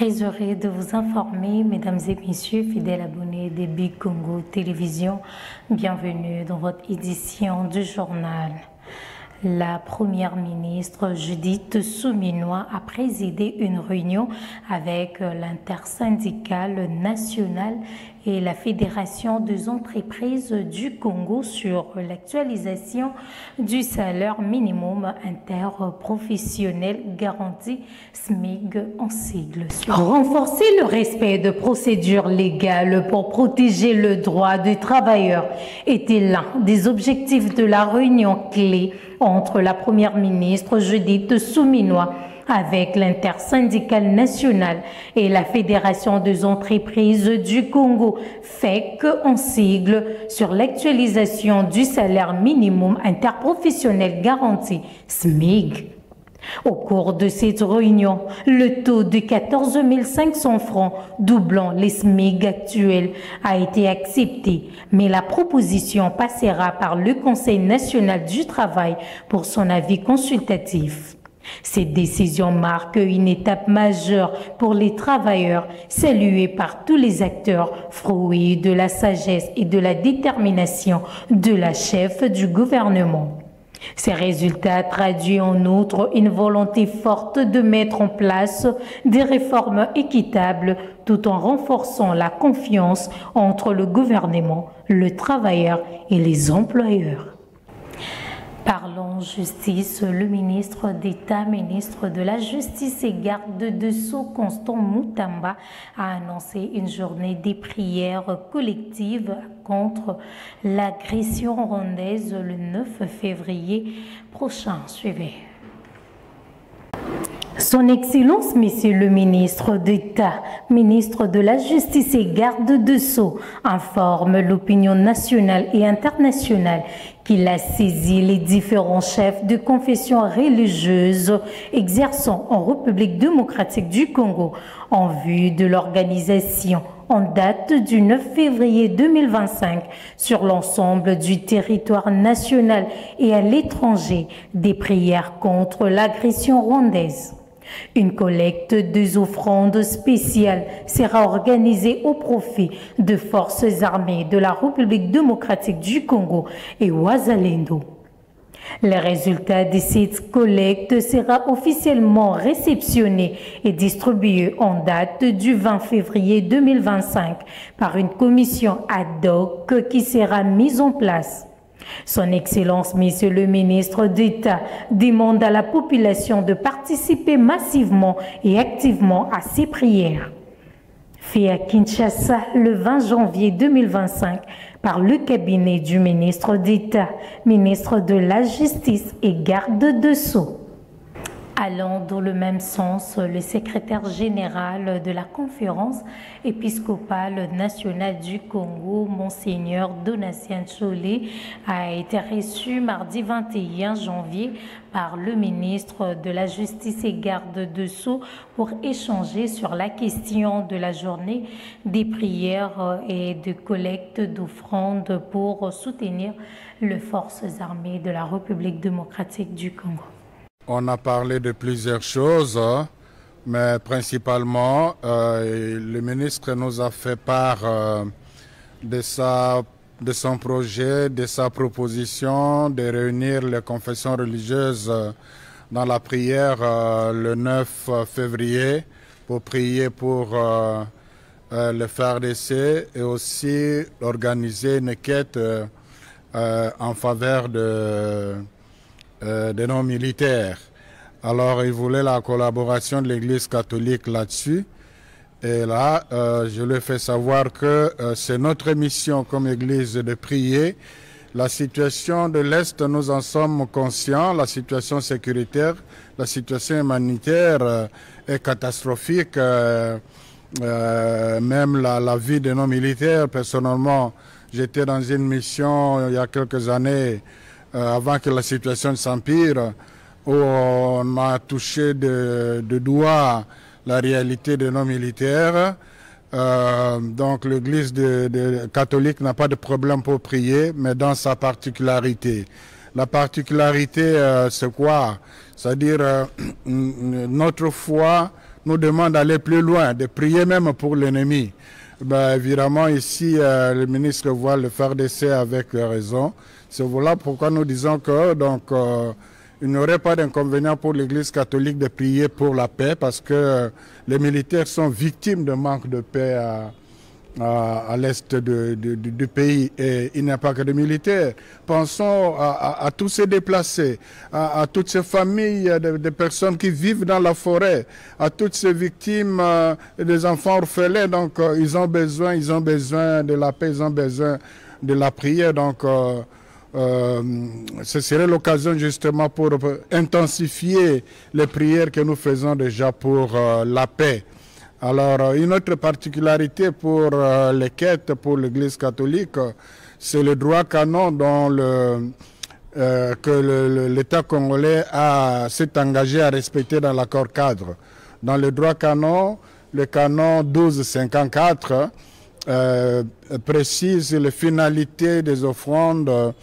Très heureux de vous informer, mesdames et messieurs, fidèles abonnés des Big Congo Télévision. Bienvenue dans votre édition du journal. La première ministre Judith Suminwa a présidé une réunion avec l'intersyndicale nationale et la Fédération des entreprises du Congo sur l'actualisation du salaire minimum interprofessionnel garanti SMIG en sigle. Renforcer le respect de procédures légales pour protéger le droit des travailleurs était l'un des objectifs de la réunion clé entre la première ministre Judith Suminwa avec l'intersyndicale nationale et la Fédération des entreprises du Congo, FEC en sigle, sur l'actualisation du salaire minimum interprofessionnel garanti, SMIG. Au cours de cette réunion, le taux de 14 500 francs, doublant les SMIG actuels, a été accepté, mais la proposition passera par le Conseil national du travail pour son avis consultatif. Cette décision marque une étape majeure pour les travailleurs, saluée par tous les acteurs, fruit de la sagesse et de la détermination de la chef du gouvernement. Ces résultats traduisent en outre une volonté forte de mettre en place des réformes équitables tout en renforçant la confiance entre le gouvernement, le travailleur et les employeurs. Parlons justice, le ministre d'État, ministre de la Justice et garde de Sceaux, Constant Moutamba, a annoncé une journée des prières collectives contre l'agression rwandaise le 9 février prochain. Suivez. Son Excellence, Monsieur le ministre d'État, ministre de la Justice et garde de Sceaux, informe l'opinion nationale et internationale qu'il a saisi les différents chefs de confession religieuse exerçant en République démocratique du Congo en vue de l'organisation en date du 9 février 2025 sur l'ensemble du territoire national et à l'étranger des prières contre l'agression rwandaise. Une collecte des offrandes spéciales sera organisée au profit de forces armées de la République démocratique du Congo et Wazalendo. Les résultats de cette collecte sera officiellement réceptionné et distribué en date du 20 février 2025 par une commission ad hoc qui sera mise en place. Son Excellence, Monsieur le ministre d'État, demande à la population de participer massivement et activement à ces prières. Fait à Kinshasa le 20 janvier 2025 par le cabinet du ministre d'État, ministre de la Justice et garde de Sceaux. Allant dans le même sens, le secrétaire général de la conférence épiscopale nationale du Congo, Monseigneur Donatien Tcholé, a été reçu mardi 21 janvier par le ministre de la Justice et garde de Sceaux pour échanger sur la question de la journée des prières et de collecte d'offrandes pour soutenir les forces armées de la République démocratique du Congo. On a parlé de plusieurs choses, mais principalement, le ministre nous a fait part de son projet, de sa proposition de réunir les confessions religieuses dans la prière le 9 février pour prier pour le FARDC et aussi organiser une quête en faveur de nos militaires. Alors, il voulait la collaboration de l'Église catholique là-dessus. Et là, je lui ai fait savoir que c'est notre mission comme Église de prier. La situation de l'Est, nous en sommes conscients. La situation sécuritaire, la situation humanitaire est catastrophique. Même la vie de nos militaires. Personnellement, j'étais dans une mission il y a quelques années avant que la situation s'empire, où on a touché de doigt la réalité de nos militaires. Donc l'Église catholique n'a pas de problème pour prier, mais dans sa particularité. La particularité, c'est quoi? C'est-à-dire notre foi nous demande d'aller plus loin, de prier même pour l'ennemi. Ben, évidemment, ici, le ministre voit le FARDC avec raison. C'est voilà pourquoi nous disons que il n'y aurait pas d'inconvénient pour l'Église catholique de prier pour la paix, parce que les militaires sont victimes de manque de paix à l'est du pays. Et il n'y a pas que des militaires. Pensons à tous ces déplacés, à toutes ces familles de personnes qui vivent dans la forêt, à toutes ces victimes des enfants orphelins. Donc ils ont besoin de la paix, ils ont besoin de la prière. Donc ce serait l'occasion justement pour intensifier les prières que nous faisons déjà pour la paix. Alors, une autre particularité pour les quêtes pour l'Église catholique, c'est le droit canon que l'État congolais s'est engagé à respecter dans l'accord cadre. Dans le droit canon, le canon 1254 précise les finalités des offrandes,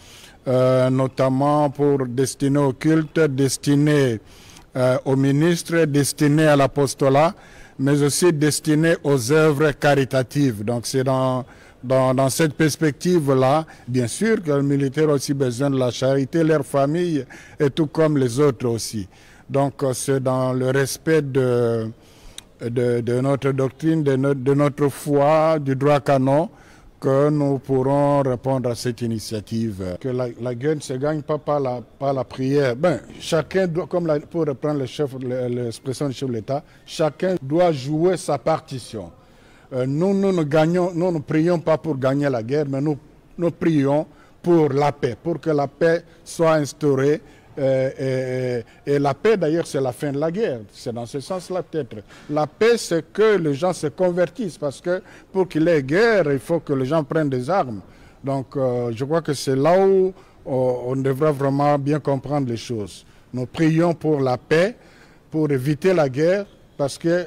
notamment pour destinées au culte, destinées aux ministres, destinées à l'apostolat, mais aussi destiné aux œuvres caritatives. Donc c'est dans cette perspective-là, bien sûr que les militaires ont aussi besoin de la charité, leur famille, et tout comme les autres aussi. Donc c'est dans le respect de notre doctrine, de notre foi, du droit canon, que nous pourrons répondre à cette initiative. Que la guerre ne se gagne pas par la prière. Ben, chacun doit, pour reprendre l'expression du chef de l'État, chacun doit jouer sa partition. Nous ne prions pas pour gagner la guerre, mais nous prions pour la paix, pour que la paix soit instaurée. Et la paix, d'ailleurs, c'est la fin de la guerre. C'est dans ce sens-là, peut-être. La paix, c'est que les gens se convertissent, parce que pour qu'il y ait guerre, il faut que les gens prennent des armes. Donc, je crois que c'est là où on devrait vraiment bien comprendre les choses. Nous prions pour la paix, pour éviter la guerre, parce que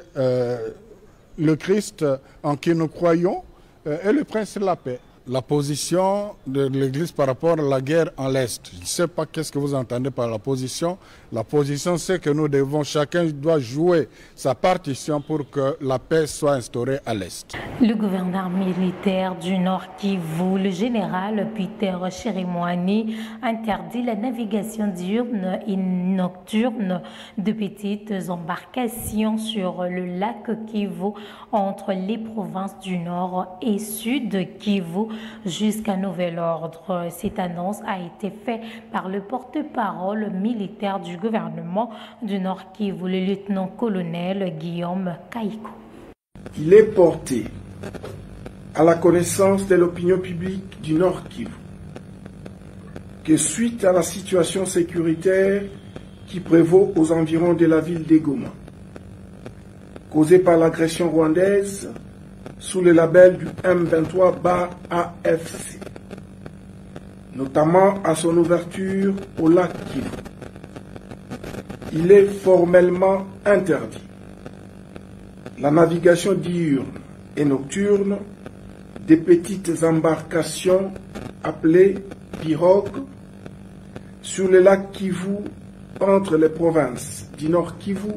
le Christ en qui nous croyons est le prince de la paix. La position de l'Église par rapport à la guerre en l'Est. Je ne sais pas qu'est-ce que vous entendez par la position. La position, c'est que nous devons, chacun doit jouer sa partition pour que la paix soit instaurée à l'Est. Le gouverneur militaire du Nord Kivu, le général Peter Chirimwani, interdit la navigation diurne et nocturne de petites embarcations sur le lac Kivu entre les provinces du Nord et Sud de Kivu jusqu'à nouvel ordre. Cette annonce a été faite par le porte-parole militaire du gouvernement du Nord Kivu, le lieutenant-colonel Guillaume Kaiko. Il est porté à la connaissance de l'opinion publique du Nord Kivu que suite à la situation sécuritaire qui prévaut aux environs de la ville de Goma, causée par l'agression rwandaise sous le label du M23-AFC, notamment à son ouverture au lac Kivu, il est formellement interdit la navigation diurne et nocturne des petites embarcations appelées pirogues sur le lac Kivu entre les provinces du Nord Kivu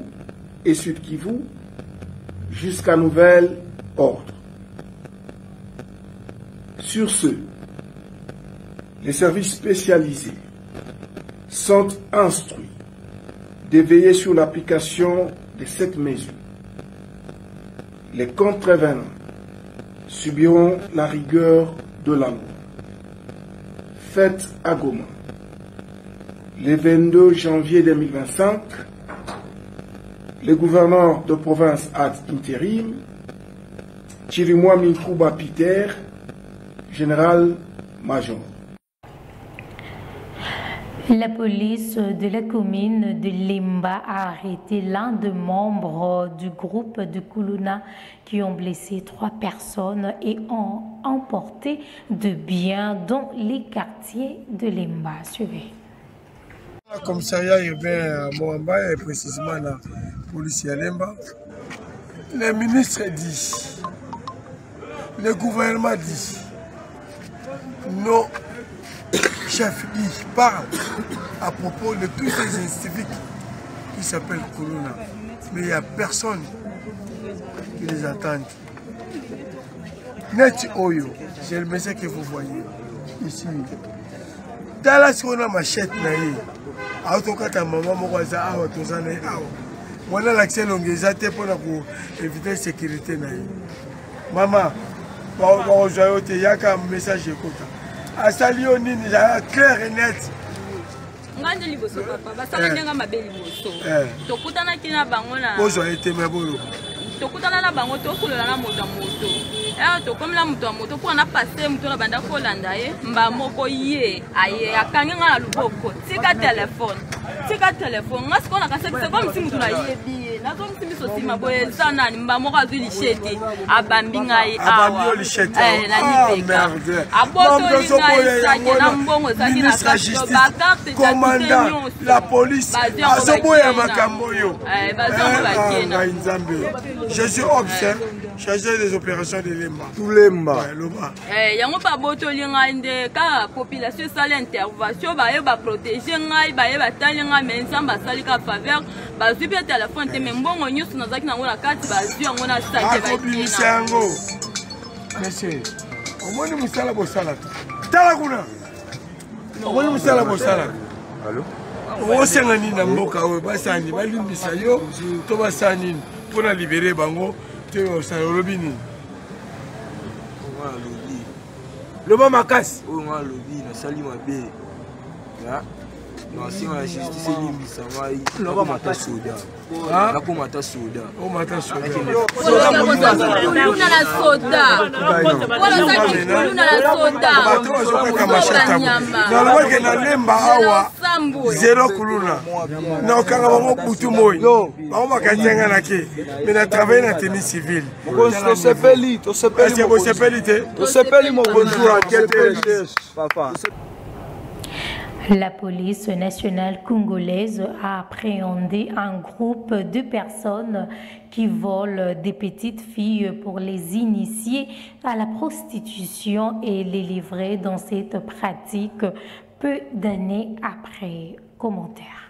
et Sud Kivu jusqu'à nouvel ordre. Sur ce, les services spécialisés sont instruits de veiller sur l'application de cette mesure. Les contrevenants subiront la rigueur de la loi. Faite à Goma, le 22 janvier 2025, le gouverneur de province ad intérim, Chirimwami Kuba Peter, général-major. La police de la commune de Lemba a arrêté l'un des membres du groupe de Kuluna qui ont blessé 3 personnes et ont emporté de biens dans les quartiers de Lemba. Suivez. Le commissariat urbain à Moamba et précisément la police à Lemba, le ministre dit, le gouvernement dit, nos chefs parlent à propos de tous ces civiques qui s'appellent Kuluna. Mais il n'y a personne qui les attendent. Net Oyo, c'est le message que vous voyez ici. Dans la seconde machette, autokata maman mokaza awa tozana awa. Mwana l'accès longezate pour éviter la sécurité. Maman, vous avez un message écoute. À Salio Nini, clair et net. Ngande liboso papa basala ndenga mabeli boso tokutana kina bango na bozo ete mabolo tokutana na bango tokulola na moto tokomela moto moto po na passer moto na banda kolanda ye mba moko ye aye akangi nga na luboko tika telefone ngasi kona kasekise kwa msimu tunayebi nazo msimiso sima boye sana ni mba moko azwi lishete abambi ngai awa na nipeka aboto lingai sake na mbongo sake na kasto bakarte commandant la police azoboya makambo yo je suis observé chargé des opérations de Lemba tout Lemba yango pa boto lingai nde ka population sale intervention baye ba protéger ngai baye batali ngai menzamba sali ka faveur bazwi pe téléphone te mbongo nyusu nazaki nango na kati bazwi yango na sake bakina monsieur omoni musala bosala tala kuna omoni musala bosala allo osenga nini na mboka oyo basani balimbisa yo to basani mpona libere bango te osala olobi nini loba makasi oyo nga lobi nasali mabe nasima ya justice elimbisa ngai nakomata soda nakomata soda omata soda na soda nalobaki na Lemba awa zero kuluna naokanga bango butu moi bango bakanzenga na ke me na travaille na tenue civile tosepeli te tosepeli mokonzi papa. La police nationale congolaise a appréhendé un groupe de personnes qui volent des petites filles pour les initier à la prostitution et les livrer dans cette pratique peu d'années après. Commentaire.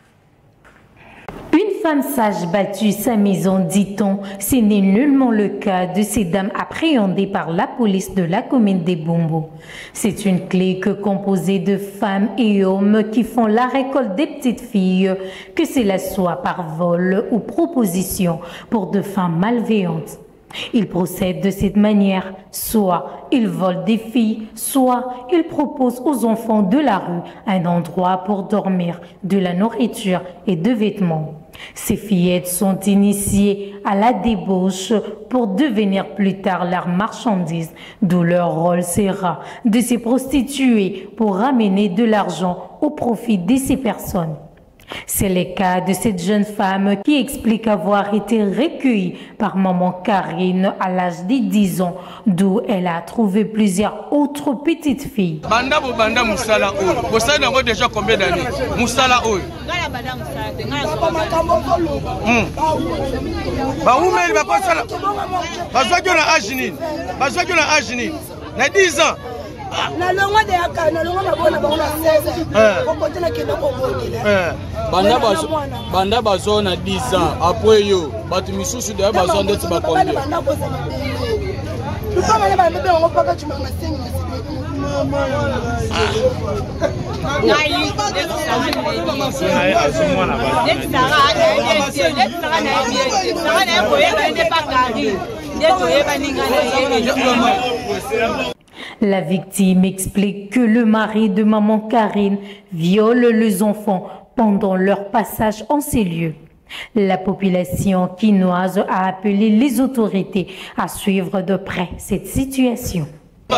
Une femme sage battue sa maison, dit-on. Ce n'est nullement le cas de ces dames appréhendées par la police de la commune des Bombo. C'est une clique composée de femmes et hommes qui font la récolte des petites filles, que cela soit par vol ou proposition pour de fins malveillantes. Ils procèdent de cette manière, soit ils volent des filles, soit ils proposent aux enfants de la rue un endroit pour dormir, de la nourriture et de vêtements. Ces fillettes sont initiées à la débauche pour devenir plus tard leurs marchandises, d'où leur rôle sera de se prostituer pour ramener de l'argent au profit de ces personnes. C'est le cas de cette jeune femme qui explique avoir été recueillie par maman Karine à l'âge de 10 ans, d'où elle a trouvé plusieurs autres petites filles. Banda Moussala Oy. Vous savez déjà combien d'années? Moussala Oy. Na 10 ans. Na longo de aka na longo mabona bango na 16 kokote na kenda ko banda bazo na 10 ans après yo batu misusu de bazo ndeti ba combien Lupa ba bebe ngo paka chuma masengi La victime explique que le mari de maman Karine viole les enfants pendant leur passage en ces lieux. La population quinoise a appelé les autorités à suivre de près cette situation. Maman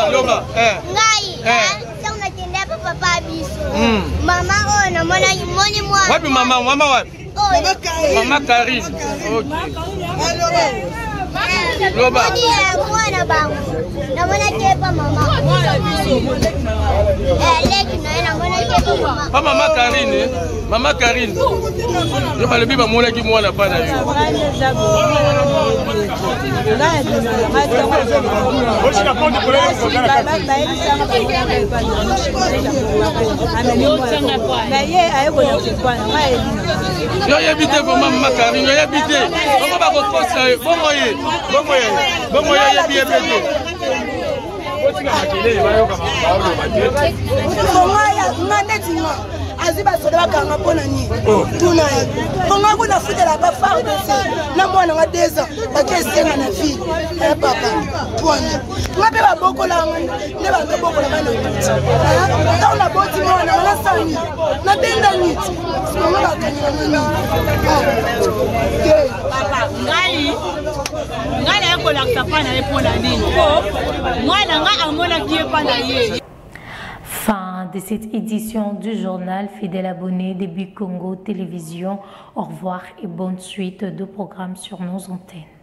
Karine. Loba. Pas maman Karine, maman Karine. Je vais le vivre à mon équipe, moi, la panne. Je vais habiter pour maman Karine, je vais habiter. Comment va votre poste? Bon moyen, aziba soda bakanga mpona nini tuna ye bonga kuna futela ba FARDC na mwana wa 2 ans bakesenga na fille ya papa twana ngabe babokola ne babokola bana ta na boti mwana na sani na benda niti bonga bakanya nini papa ngai yako la kapana lepona nini mwana nga amona kie pana ye. Fin de cette édition du journal. Fidèle abonné de Big Congo Télévision. Au revoir et bonne suite de programmes sur nos antennes.